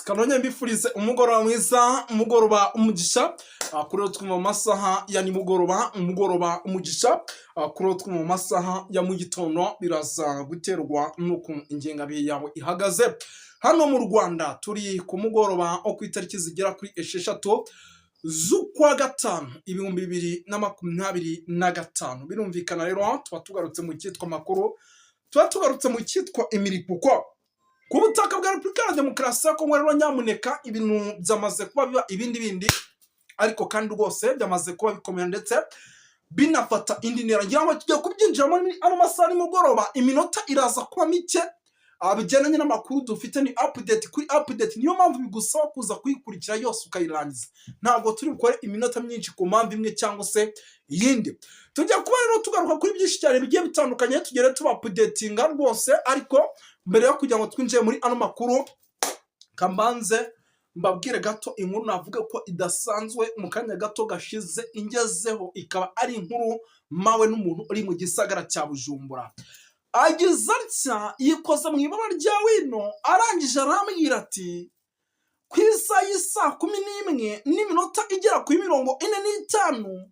kanonye mbifurize umugoroba mwiza, umugoroba umugisha, kuri twe mu masaha ya nimugoroba, umugoroba umugisha, kuri twe mu masaha ya mu gitondo biraza guterwa nuko ingengabihe yawe ihagaze. Hano mu Rwanda turi ku mugoroba wo ku itariki zigera kuri 6 z'ukwa gatanu 2025. Birumvikana rero tuba tugarutse mu cyitwa makuru, tuba tugarutse mu cyitwa imiripuko ku butaka bwa Repubulika ya Demokarasi ya Kongo. Rero nyamuneka ibintu byamaze kuba biba ibindi, ariko kandi rwose byamaze kuba bikomeye ndetse binafata indi ntera. Ngira ngo tujya kubyinjiramo ano masaha nimugoroba, iminota iraza kuba mike. Bijyanye n'amakuru dufite ni update kuri update, niyo mpamvu bigusaba kuza kuyikurikira yose ukayirangiza. Ntabwo turi bukore iminota myinshi ku mpamvu imwe cyangwa se iyindi. Tujya kuba rero tugaruka kuri byinshi cyane bigiye bitandukanye, tugere tuba updatinga rwose. Ariko mbere yo kugira ngo twinjiye muri ano makuru, kambanze mbabwire gato inkuru navuga ko idasanzwe mu kanya gato gashize ingezeho, ikaba ari inkuru mawe n'umuntu uri mu gisagara cya Bujumbura. Agize atya yikoza mu ibaba rya wino, arangije arambwira ati ku isaha y'isa 11:40 igera kuri 45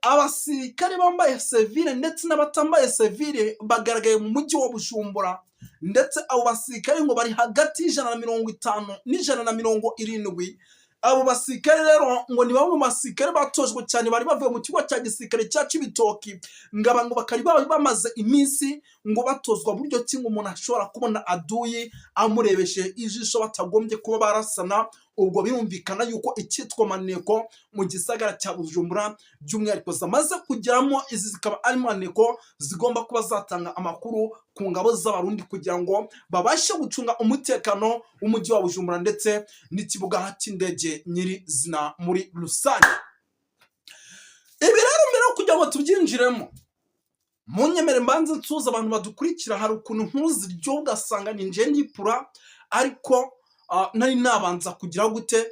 abasirikare bambaye sevire ndetse n'abatambaye sevire bagaragaye mu mujyi wa Bujumbura, ndetse abo basirikare ngo bari hagati y'150 n'170. Abo basirikare rero ngo ni bamwe mu basirikare batojwe cyane, bari bavuye mu kigo cya gisirikare cya Cibitoki, ngo bakari bamaze iminsi ngo batozwa buryo ki ngo umuntu ashobora kubona aduyi amurebeshe ijisho batagombye kuba barasana. Ubwo birumvikana yuko icyitwa maneko mu gisagara cya Bujumbura by'umwihariko zamaze kugeramo, izi zikaba ari maneko zigomba kuba zatanga amakuru ku ngabo z'abarundi kugira ngo babashe gucunga umutekano w'umujyi wa Bujumbura ndetse n'ikibuga cy'indege nyiri zina muri rusange. Ibi rero mbere yo kugira ngo tubyinjiremo, munyemere mbanze nsuza abantu badukurikira. Hari ukuntu nk'uziryo ugasanga ni nje nipura, ariko nari nabanza kugira gute,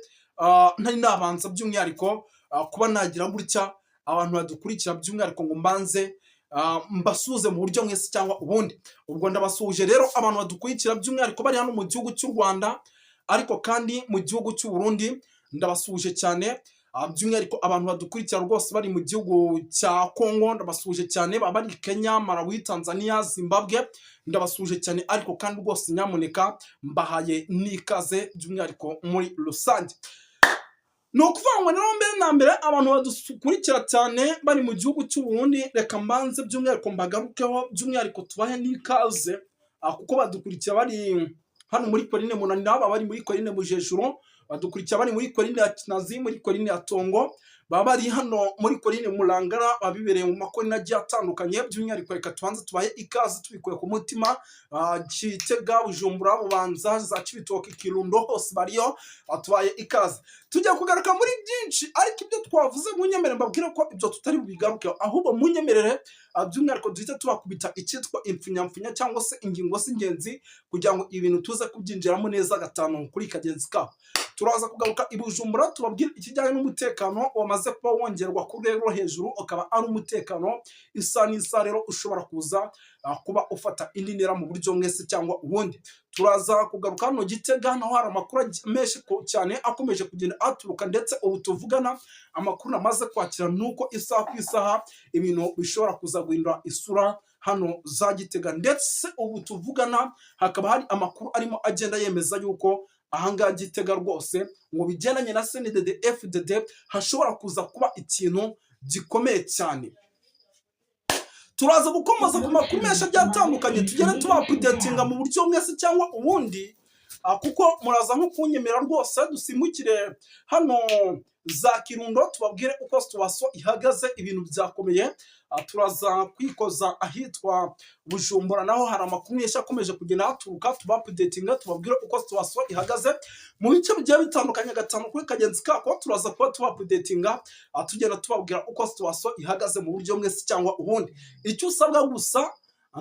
nari nabanza by'umwihariko kuba nagira gutya abantu badukurikira by'umwihariko ngo mbanze mbasuze mu buryo mwese cyangwa ubundi. Ubwo ndabasuje rero abantu badukurikira by'umwihariko bari hano mu gihugu cy'u Rwanda, ariko kandi mu gihugu cy'u Burundi ndabasuje cyane. By'umwihariko abantu badukurikira rwose bari mu gihugu cya Kongo ndabasuje cyane, bari Kenya, Malawi, Tanzania, Zimbabwe ndabasuje cyane. Ariko kandi rwose nyamuneka mbahaye n'ikaze by'umwihariko muri rusange. No kuvangwa rero mbere na mbere abantu badukurikira cyane bari mu gihugu cy'u Burundi, reka mbanze by'umwihariko mbagarukeho by'umwihariko tubahe n'ikaze, kuko badukurikira bari hano muri Korine Munanira, bari muri Korine Mujejuru, badukurikira bari muri Korine ya Kinazi, muri Korine ya Tongo, bari hano muri Korine Murangara, babibereye mu makorine agiye atandukanye. By'umwihariko reka tubanze tubahe ikaze tubikuye ku mutima. Gitega, Bujumbura, Bubanza, za Cibitoki, Kirundo, hose bariyo batubaye ikaze. Tujya kugaruka muri byinshi, ariko ibyo twavuze munyemere mbabwire ko ibyo tutari bubigarukeho, ahubwo munyemerere by'umwihariko duhita tubakubita icyitwa impfunyamfunya cyangwa se ingingo z'ingenzi kugira ngo ibintu tuze kubyinjiramo neza gatanu kuri kagenzi kaho. Turaza kugaruka i Bujumbura tubabwira ikijyanye n'umutekano wamaze kuba wongerwa ku rwego hejuru, ukaba ari umutekano isa n'isa rero ushobora kuza kuba ufata indi ntera mu buryo mwese cyangwa ubundi. Turaza kugaruka hano Gitega, naho hari amakuru menshi cyane akomeje kugenda aturuka, ndetse ubu tuvugana amakuru namaze kwakira nuko isaha ku isaha ibintu bishobora kuza guhindura isura hano za Gitega, ndetse ubu tuvugana hakaba hari amakuru arimo agenda yemeza yuko ahangaha Gitega rwose ngo bigendanye na CNDD FDD hashobora kuza kuba ikintu gikomeye cyane. Turaza gukomoza ku makuru menshi atandukanye, tugere tubapudetinga mu buryo mwese cyangwa ubundi, kuko muraza nko kunyemera rwose dusimukire hano za Kirundo tubabwire uko situation ihagaze, ibintu byakomeye. Turaza kwikoza ahitwa Bujumbura, naho hari amakuru menshi akomeje kugenda aturuka, tubapudetinga tubabwire uko situation ihagaze mu bice bigiye bitandukanye gatanu kuri kagenzi kako. Turaza kuba tubapudetinga tugenda tubabwira uko situation ihagaze mu buryo mwese cyangwa ubundi. Icyo usabwa gusa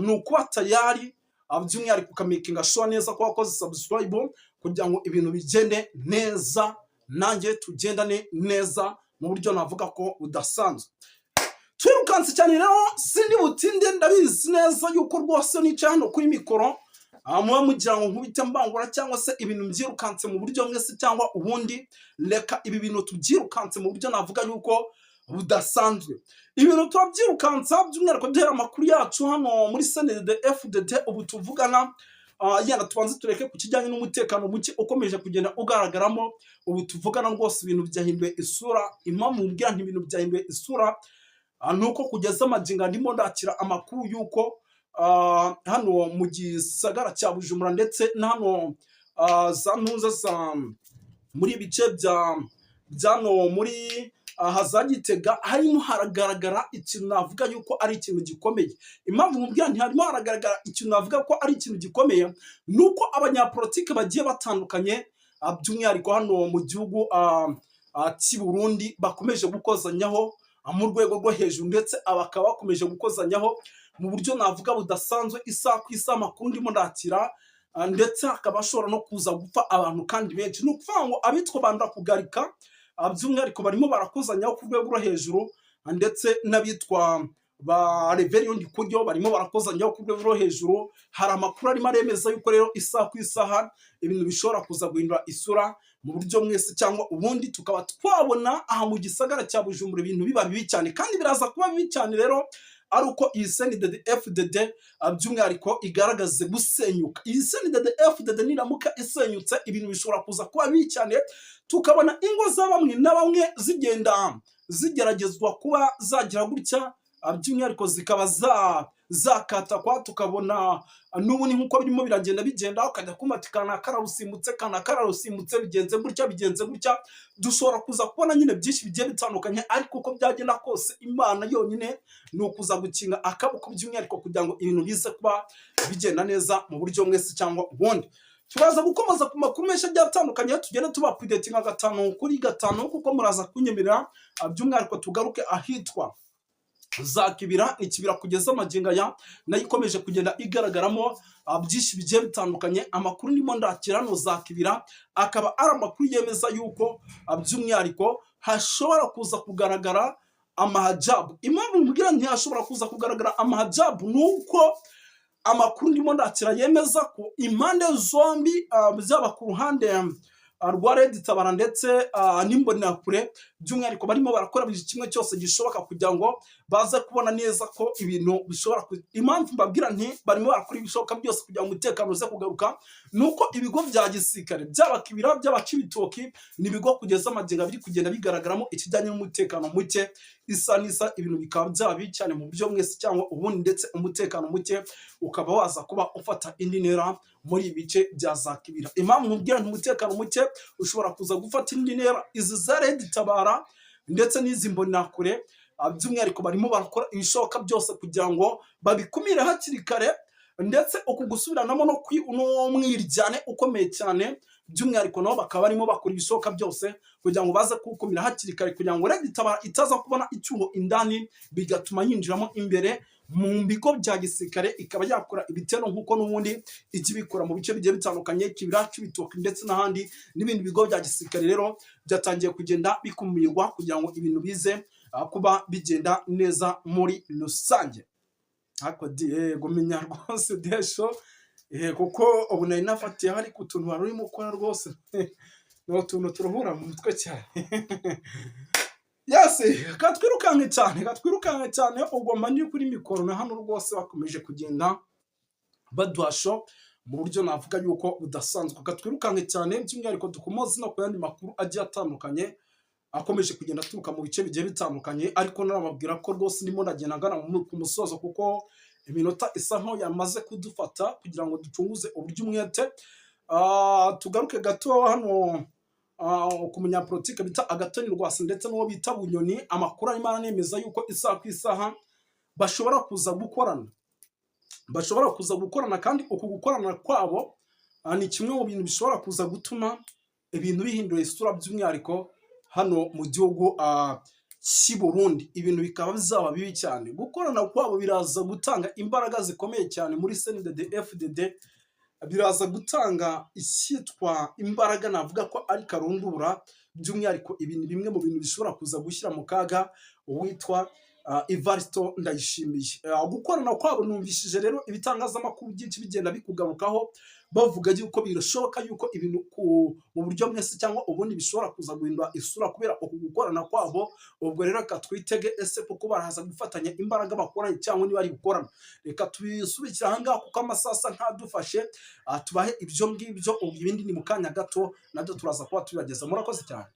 ni ukuba tayari, by'umwihariko ukamakinga sure neza ko wakoze subscribe kugira ngo ibintu bigende neza, nanjye tugendane neza mu buryo navuga ko udasanzwe. Twirukanse cyane rero sindi butinde, ndabizi neza yuko rwose nicaye hano kuri mikoro muba mugira ngo nkubite mbangura cyangwa se ibintu mbyirukanse mu buryo mwese cyangwa ubundi, reka ibi bintu tubyirukanse mu buryo navuga yuko budasanzwe. Ibintu turabyirukansa by'umwihariko duhera amakuru yacu hano muri CNDD-FDD ubu tuvugana. Yenda tubanze tureke ku kijyanye n'umutekano muke ukomeje kugenda ugaragaramo. Ubu tuvugana rwose ibintu byahinduye isura. Impamvu mbwira nti ibintu byahinduye isura nuko kugeza amagingo ndimo ndakira amakuru yuko hano mu gisagara cya Bujumbura ndetse na hano za ntuza za muri ibice byano muri hazagitega harimo haragaragara ikintu navuga yuko ari ikintu gikomeye. Impamvu mubwira nti harimo haragaragara ikintu navuga ko ari ikintu gikomeye nuko abanyapolitike bagiye batandukanye by'umwihariko hano mu gihugu cy'i Burundi bakomeje gukozanyaho mu rwego rwo hejuru, ndetse bakaba bakomeje gukozanyaho mu buryo navuga budasanzwe. Isaha ku isaha amakuru ndimo ndakira, ndetse hakaba hashobora no kuza gupfa abantu kandi benshi. Ni ukuvuga ngo abitwa banda kugarika by'umwihariko barimo barakozanyaho ku rwego rwo hejuru, ndetse n'abitwa ba Reverien Kuryo barimo barakozanyaho ku rwego rwo hejuru. Hari amakuru arimo aremeza yuko rero isaha ku isaha ibintu bishobora kuza guhindura isura mu buryo mwese cyangwa ubundi, tukaba twabona aha mu gisagara cya Bujumbura ibintu biba bibi cyane, kandi biraza kuba bibi cyane rero ari uko iyi CNDD-FDD by'umwihariko igaragaze gusenyuka. Iyi CNDD-FDD niramuka isenyutse ibintu bishobora kuza kuba bibi cyane, tukabona ingo za bamwe na bamwe zigenda zigeragezwa kuba zagira gutya by'umwihariko zikaba zakatakwa. Tukabona n'ubu ni nk'uko birimo biragenda bigenda, ukajya kumati kana kararusimbutse bigenze gutya. Dushobora kuza kubona nyine byinshi bigiye bitandukanye, ariko uko byagenda kose Imana yonyine ni ukuza gukinga akaboko by'umwihariko kugira ngo ibintu bize kuba bigenda neza mu buryo mwese cyangwa ubundi. Turaza gukomeza ku makuru menshi agiye atandukanye, tugende tubapudetinga 5 kuri 5 kuko muraza kunyemerera by'umwihariko tugaruke ahitwa za Kibira. Ikibira kugeza amagingo aya nayo ikomeje kugenda igaragaramo byinshi bigiye bitandukanye. Amakuru ndimo ndakira no za Kibira akaba ari amakuru yemeza yuko by'umwihariko hashobora kuza kugaragara amahajabu. Impamvu mbwira ntihashobora kuza kugaragara amahajabu nuko amakuru ndimo ndakira yemeza ko impande zombi byaba ku ruhande rwa Red Tabara ndetse n'Imbonerakure by'umwihariko barimo barakora buri kimwe cyose gishoboka kugira ngo baze kubona neza ko ibintu bishobora. Impamvu mbabwira nti barimo barakora ibishoboka byose kugira ngo umutekano uze kugaruka nuko ibigo bya gisirikare byaba Kibira byaba Cibitoki ni ibigo kugeza amagingo biri kugenda bigaragaramo ikijyanye n'umutekano muke. Isa nisa ibintu bikaba byabi cyane mu buryo mwese cyangwa ubundi, ndetse umutekano muke ukaba waza kuba ufata indi ntera muri ibice bya za Kibira. Impamvu mubwira nti umutekano muke ushobora kuza gufata indi ntera, izi za Red Tabara ndetse n'izi Imbonerakure by'umwihariko barimo barakora ibishoboka byose kugira ngo babikumire hakiri kare, ndetse uku gusubiranamo no mwiryane ukomeye cyane by'umwihariko nabo bakaba barimo bakora ibishoboka byose kugira ngo baze kukumira hakiri kare, kugira ngo Red Tabara itaza kubona icyuho indani bigatuma yinjiramo imbere mu bigo bya gisirikare ikaba yakora ibitero nk'uko n'ubundi ikibikora mu bice bigiye bitandukanye Kibira, Cibitoki ndetse n'ahandi n'ibindi bigo bya gisirikare. Rero byatangiye kugenda bikumirwa kugira ngo ibintu bize kuba bigenda neza muri rusange. Ariko gumenya rwose desho kuko ubu nari nafatiye hari ku tuntu wari urimo ukora rwose no tuntu turuhura mu mutwe cyane. Yase katwirukanke cyane ugomba ndi kuri mikoro na hano rwose bakomeje kugenda baduhasho mu buryo navuga yuko budasanzwe. Katwirukanke cyane by'umwihariko dukomoze no ku yandi makuru agiye atandukanye akomeje kugenda aturuka mu bice bigiye bitandukanye, ariko narababwira ko rwose ndimo ndagenda ngana ku musozo kuko iminota isa nko yamaze kudufata kugira ngo ducunguze uburyo umwete. Tugaruke gato hano ku munyapolitike bita Agathon Rwasa ndetse n'uwo bita Bunyoni. Amakuru arimo aranemeza yuko isaha ku isaha bashobora kuza gukorana, kandi uku gukorana kwabo ni kimwe mu bintu bishobora kuza gutuma ibintu bihindura isura by'umwihariko hano mu gihugu cy'i Burundi. Ibintu bikaba bizaba bibi cyane. Gukorana kwabo biraza gutanga imbaraga zikomeye cyane muri CNDD-FDD, biraza gutanga icyitwa imbaraga navuga ko ari karundura by'umwihariko ibintu bimwe mu bintu bishobora kuza gushyira mu kaga uwitwa Evaristo Ndayishimiye. Gukorana kwabo numvishije rero ibitangazamakuru byinshi bigenda bikugarukaho bavuga yuko birashoboka yuko ibintu mu buryo mwese cyangwa ubundi bishobora kuza guhindura isura kubera uku gukorana kwabo. Ubwo rero reka twitege ese kuko baraza gufatanya imbaraga bakoranye cyangwa niba ari gukorana. Reka tubisubikira aha ngaha kuko amasasa nkadufashe, tubahe ibyo ngibyo, ibindi ni mu kanya gato nabyo turaza kuba tubibageza. Murakoze cyane.